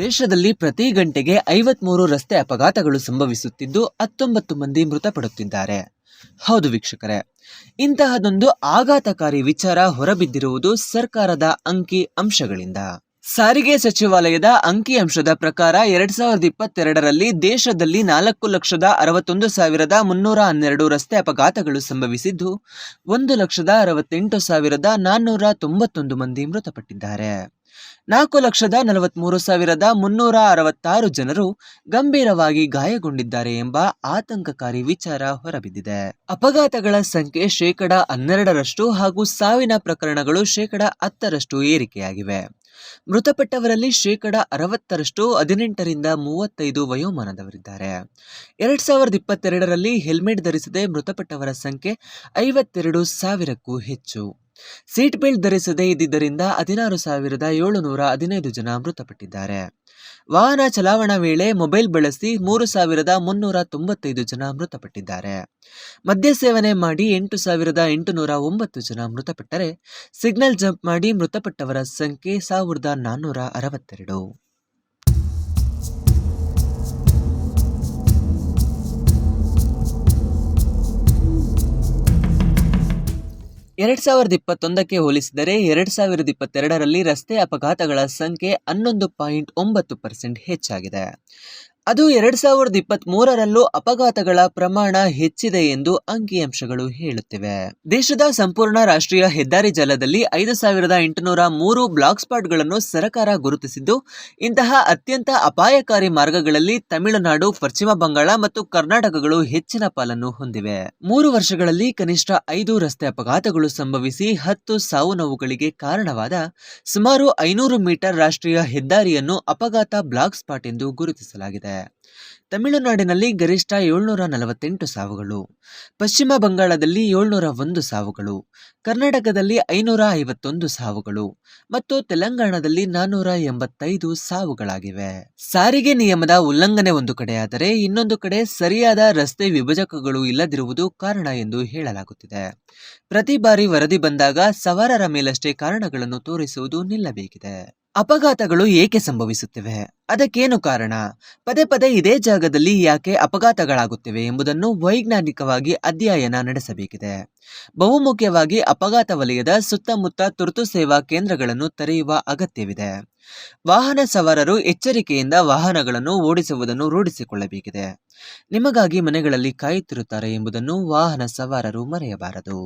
ದೇಶದಲ್ಲಿ ಪ್ರತಿ ಗಂಟೆಗೆ 53 ರಸ್ತೆ ಅಪಘಾತಗಳು ಸಂಭವಿಸುತ್ತಿದ್ದು 19 ಮಂದಿ ಮೃತಪಡುತ್ತಿದ್ದಾರೆ. ಹೌದು ವೀಕ್ಷಕರೇ, ಇಂತಹದೊಂದು ಆಘಾತಕಾರಿ ವಿಚಾರ ಹೊರಬಿದ್ದಿರುವುದು ಸರ್ಕಾರದ ಅಂಕಿ ಅಂಶಗಳಿಂದ. ಸಾರಿಗೆ ಸಚಿವಾಲಯದ ಅಂಕಿ ಅಂಶದ ಪ್ರಕಾರ 2022ರಲ್ಲಿ ದೇಶದಲ್ಲಿ 4,61,312 ರಸ್ತೆ ಅಪಘಾತಗಳು ಸಂಭವಿಸಿದ್ದು 1,68,491 ಮಂದಿ ಮೃತಪಟ್ಟಿದ್ದಾರೆ. 4,43,366 ಜನರು ಗಂಭೀರವಾಗಿ ಗಾಯಗೊಂಡಿದ್ದಾರೆ ಎಂಬ ಆತಂಕಕಾರಿ ವಿಚಾರ ಹೊರಬಿದ್ದಿದೆ. ಅಪಘಾತಗಳ ಸಂಖ್ಯೆ 12% ಹಾಗೂ ಸಾವಿನ ಪ್ರಕರಣಗಳು 10% ಏರಿಕೆಯಾಗಿವೆ. ಮೃತಪಟ್ಟವರಲ್ಲಿ 60% 18 ರಿಂದ 35 ವಯೋಮಾನದವರಿದ್ದಾರೆ. 2022ರಲ್ಲಿ ಹೆಲ್ಮೆಟ್ ಧರಿಸದೆ ಮೃತಪಟ್ಟವರ ಸಂಖ್ಯೆ 52,000ಕ್ಕೂ ಹೆಚ್ಚು. ಸೀಟ್ ಬೆಲ್ಟ್ ಧರಿಸದೇ ಇದ್ದಿದ್ದರಿಂದ 16,715 ಜನ ಮೃತಪಟ್ಟಿದ್ದಾರೆ. ವಾಹನ ಚಲಾವಣಾ ವೇಳೆ ಮೊಬೈಲ್ ಬಳಸಿ 3,395 ಜನ ಮೃತಪಟ್ಟಿದ್ದಾರೆ. ಮದ್ಯ ಸೇವನೆ ಮಾಡಿ 8,809 ಜನ ಮೃತಪಟ್ಟರೆ, ಸಿಗ್ನಲ್ ಜಂಪ್ ಮಾಡಿ ಮೃತಪಟ್ಟವರ ಸಂಖ್ಯೆ 1,462. 2021ಕ್ಕೆ ಹೋಲಿಸಿದರೆ 2022ರಲ್ಲಿ ರಸ್ತೆ ಅಪಘಾತಗಳ ಸಂಖ್ಯೆ 11.9% ಹೆಚ್ಚಾಗಿದೆ. ಅದು 2023ರಲ್ಲೂ ಅಪಘಾತಗಳ ಪ್ರಮಾಣ ಹೆಚ್ಚಿದೆ ಎಂದು ಅಂಕಿಅಂಶಗಳು ಹೇಳುತ್ತಿವೆ. ದೇಶದ ಸಂಪೂರ್ಣ ರಾಷ್ಟ್ರೀಯ ಹೆದ್ದಾರಿ ಜಾಲದಲ್ಲಿ 5,803 ಬ್ಲಾಕ್ ಸ್ಪಾಟ್ಗಳನ್ನು ಸರ್ಕಾರ ಗುರುತಿಸಿದ್ದು, ಇಂತಹ ಅತ್ಯಂತ ಅಪಾಯಕಾರಿ ಮಾರ್ಗಗಳಲ್ಲಿ ತಮಿಳುನಾಡು, ಪಶ್ಚಿಮ ಬಂಗಾಳ ಮತ್ತು ಕರ್ನಾಟಕಗಳು ಹೆಚ್ಚಿನ ಪಾಲನ್ನು ಹೊಂದಿವೆ. 3 ವರ್ಷಗಳಲ್ಲಿ ಕನಿಷ್ಠ 5 ರಸ್ತೆ ಅಪಘಾತಗಳು ಸಂಭವಿಸಿ 10 ಸಾವು ನೋವುಗಳಿಗೆ ಕಾರಣವಾದ ಸುಮಾರು 500 ಮೀಟರ್ ರಾಷ್ಟ್ರೀಯ ಹೆದ್ದಾರಿಯನ್ನು ಅಪಘಾತ ಬ್ಲಾಕ್ ಸ್ಪಾಟ್ ಎಂದು ಗುರುತಿಸಲಾಗಿದೆ. ತಮಿಳುನಾಡಿನಲ್ಲಿ ಗರಿಷ್ಠ 748 ಸಾವುಗಳು, ಪಶ್ಚಿಮ ಬಂಗಾಳದಲ್ಲಿ 701 ಸಾವುಗಳು, ಕರ್ನಾಟಕದಲ್ಲಿ 551 ಸಾವುಗಳು ಮತ್ತು ತೆಲಂಗಾಣದಲ್ಲಿ 485 ಸಾವುಗಳಾಗಿವೆ. ಸಾರಿಗೆ ನಿಯಮದ ಉಲ್ಲಂಘನೆ ಒಂದು ಕಡೆಯಾದರೆ, ಇನ್ನೊಂದು ಕಡೆ ಸರಿಯಾದ ರಸ್ತೆ ವಿಭಜಕಗಳು ಇಲ್ಲದಿರುವುದು ಕಾರಣ ಎಂದು ಹೇಳಲಾಗುತ್ತಿದೆ. ಪ್ರತಿ ಬಾರಿ ವರದಿ ಬಂದಾಗ ಸವಾರರ ಮೇಲಷ್ಟೇ ಕಾರಣಗಳನ್ನು ತೋರಿಸುವುದು ನಿಲ್ಲಬೇಕಿದೆ. ಅಪಘಾತಗಳು ಏಕೆ ಸಂಭವಿಸುತ್ತಿವೆ? ಅದಕ್ಕೇನು ಕಾರಣ? ಪದೇ ಪದೇ ಇದೇ ಜಾಗದಲ್ಲಿ ಯಾಕೆ ಅಪಘಾತಗಳಾಗುತ್ತಿವೆ ಎಂಬುದನ್ನು ವೈಜ್ಞಾನಿಕವಾಗಿ ಅಧ್ಯಯನ ನಡೆಸಬೇಕಿದೆ. ಬಹುಮುಖ್ಯವಾಗಿ ಅಪಘಾತ ವಲಯದ ಸುತ್ತಮುತ್ತ ತುರ್ತು ಸೇವಾ ಕೇಂದ್ರಗಳನ್ನು ತೆರೆಯುವ ಅಗತ್ಯವಿದೆ. ವಾಹನ ಸವಾರರು ಎಚ್ಚರಿಕೆಯಿಂದ ವಾಹನಗಳನ್ನು ಓಡಿಸುವುದನ್ನು ರೂಢಿಸಿಕೊಳ್ಳಬೇಕಿದೆ. ನಿಮಗಾಗಿ ಮನೆಗಳಲ್ಲಿ ಕಾಯುತ್ತಿರುತ್ತಾರೆ ಎಂಬುದನ್ನು ವಾಹನ ಸವಾರರು ಮರೆಯಬಾರದು.